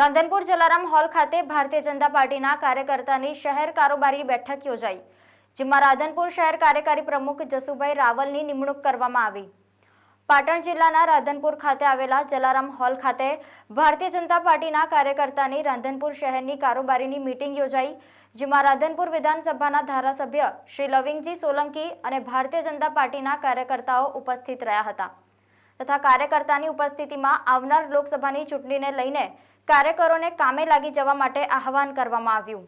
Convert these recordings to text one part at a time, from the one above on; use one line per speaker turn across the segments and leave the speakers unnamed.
Radhanpur Jalaram hall ખાતે ભારતીય જનતા પાર્ટીના કાર્યકર્તાની શહેર કારોબારી બેઠક યોજાઈ, જેમાં રાધનપુર શહેર કાર્યકારી પ્રમુખ જસુભાઈ રાવલની નિમણૂક કરવામાં આવી। પાટણ જિલ્લાના રાધનપુર ખાતે આવેલા જલારામ હોલ ખાતે ભારતીય જનતા પાર્ટીના કાર્યકર્તાની રાધનપુર શહેરની કારોબારીની મીટિંગ યોજાઈ, જેમાં રાધનપુર વિધાનસભાના ધારાસભ્ય શ્રી લવિંગજી સોલંકી અને ભારતીય જનતા પાર્ટીના કાર્યકર્તાઓ ઉપસ્થિત રહ્યા હતા તથા કાર્યકર્તાની ઉપસ્થિતિમાં આવનાર લોકસભાની ચૂંટણીને લઈને કાર્યકરોને કામે લાગી જવા માટે આહવાન કરવામાં આવ્યું।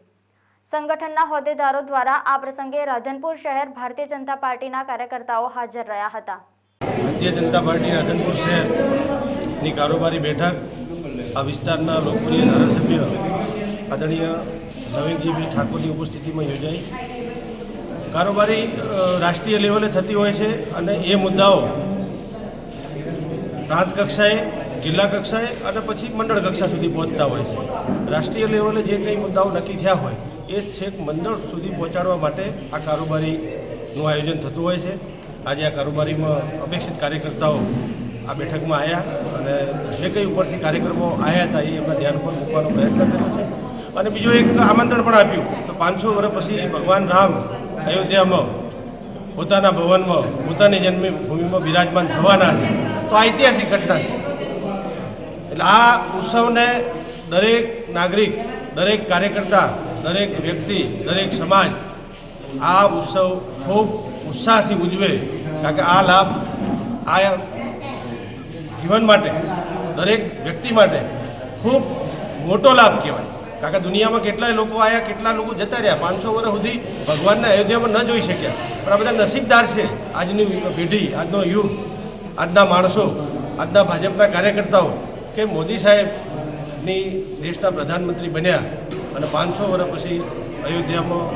સંગઠનના હોદ્દેદારો દ્વારા આ પ્રસંગે રાધનપુર શહેર ભારતીય જનતા પાર્ટીના કાર્યકર્તાઓ હાજર રહ્યા હતા।
ભારતીય જનતા પાર્ટી રાધનપુર શહેરની કારોબારી બેઠક આ વિસ્તારના લોકપ્રિય ધારાસભ્ય આદરણીય લવિંગજીભાઈ ઠાકોરની ઉપસ્થિતિમાં યોજાઈ। કારોબારી રાષ્ટ્રીય લેવલે થતી હોય છે અને એ મુદ્દાઓ પ્રાંત કક્ષાએ, જિલ્લા કક્ષાએ અને પછી મંડળ કક્ષા સુધી પહોંચતા હોય છે। રાષ્ટ્રીય લેવલે જે કંઈ મુદ્દાઓ નક્કી થયા હોય એ છેક મંડળ સુધી પહોંચાડવા માટે આ કારોબારીનું આયોજન થતું હોય છે। આજે આ કારોબારીમાં અપેક્ષિત કાર્યકર્તાઓ આ બેઠકમાં આવ્યા અને જે કંઈ ઉપરથી કાર્યક્રમો આવ્યા હતા એ એમના ધ્યાન પર મૂકવાનો પ્રયત્ન કર્યો છે। અને બીજું એક આમંત્રણ પણ આપ્યું તો 500 વર્ષ પછી ભગવાન રામ અયોધ્યામાં પોતાના ભવનમાં પોતાની જન્મભૂમિમાં બિરાજમાન થવાના છે, તો આ ઐતિહાસિક ઘટના છે। એટલે આ ઉત્સવને દરેક નાગરિક, દરેક કાર્યકર્તા, દરેક વ્યક્તિ, દરેક સમાજ આ ઉત્સવ ખૂબ ઉત્સાહથી ઉજવે, કારણ કે આ લાભ આ જીવન માટે, દરેક વ્યક્તિ માટે ખૂબ મોટો લાભ કહેવાય। કારણ કે દુનિયામાં કેટલાય લોકો આવ્યા, કેટલા લોકો જતા રહ્યા, 500 વર્ષ સુધી ભગવાનને અયોધ્યામાં ન જોઈ શક્યા, પણ આ બધા નસીબદાર છે આજની પેઢી, આજનો યુગ, આજના માણસો, આજના ભાજપના કાર્યકર્તાઓ કે મોદી સાહેબની દેશના પ્રધાનમંત્રી બન્યા અને 500 વર્ષ પછી અયોધ્યામાં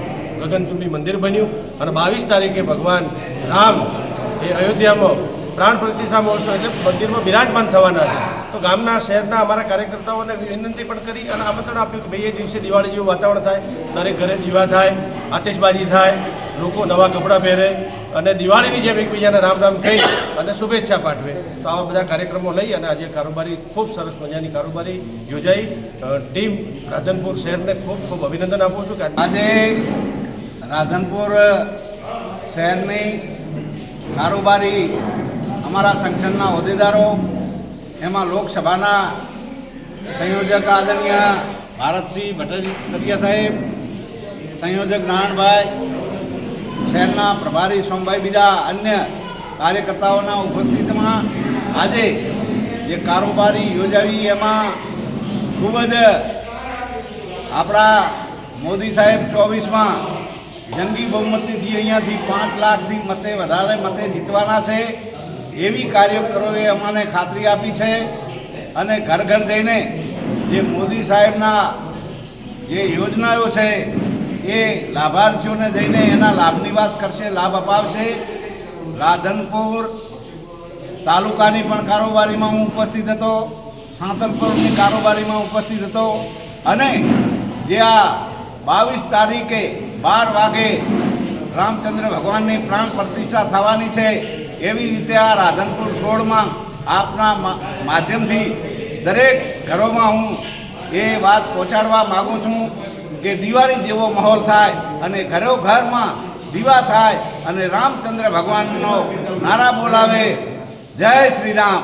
ગગનચુંબી મંદિર બન્યું અને 22 તારીખે ભગવાન રામ એ અયોધ્યામાં પ્રાણ પ્રતિષ્ઠા મહોત્સવ એટલે મંદિરમાં બિરાજમાન થવાના હતા। તો ગામના શહેરના અમારા કાર્યકર્તાઓને વિનંતી પણ કરી અને આમંત્રણ આપ્યું કે ભાઈ એ દિવસે દિવાળી જેવું વાતાવરણ થાય, દરેક ઘરે દીવા થાય, આતિશબાજી થાય, લોકો નવા કપડાં પહેરે અને દિવાળીની જેમ એકબીજાને રામ રામ કહી અને શુભેચ્છા પાઠવે। તો આવા બધા કાર્યક્રમો લઈ અને આજે કારોબારી ખૂબ સરસ મજાની કારોબારી યોજાઈ। ટીમ રાધનપુર શહેરને ખૂબ ખૂબ અભિનંદન આપું છું કે
આજે રાધનપુર શહેરની કારોબારી અમારા સંગઠનના હોદ્દેદારો, એમાં લોકસભાના સંયોજક આદરણીય ભારતસિંહ ભટ્ટાચાર્ય સાહેબ, સંયોજક નારાયણભાઈ, શહેરના પ્રભારી સોમભાઈ, બીજા અન્ય કાર્યકર્તાઓના ઉપસ્થિતિમાં આજે જે કારોબારી યોજાવી એમાં ખૂબ જ આપણા મોદી સાહેબ 24માં જંગી બહુમતીથી અહીંયાથી 5 લાખથી મતે વધારે મતે જીતવાના છે એવી કાર્યકરોએ અમને ખાતરી આપી છે। અને ઘર ઘર જઈને જે મોદી સાહેબના જે યોજનાઓ છે એ લાભાર્થીઓને જઈને એના લાભની વાત કરશે, લાભ અપાવશે। રાધનપુર તાલુકાની પણ કારોબારીમાં હું ઉપસ્થિત હતો, સાંતલપુરની કારોબારીમાં ઉપસ્થિત હતો અને જે આ 22 તારીખે 12 વાગે રામચંદ્ર ભગવાનની પ્રાણ પ્રતિષ્ઠા થવાની છે, એવી રીતે આ રાધનપુર 16માં આપના માધ્યમથી દરેક ઘરોમાં હું એ વાત પહોંચાડવા માગું છું કે દિવાળી જેવો માહોલ થાય અને ઘરોઘરમાં દીવા થાય અને રામચંદ્ર ભગવાનનો નારા બોલાવે। જય શ્રી રામ।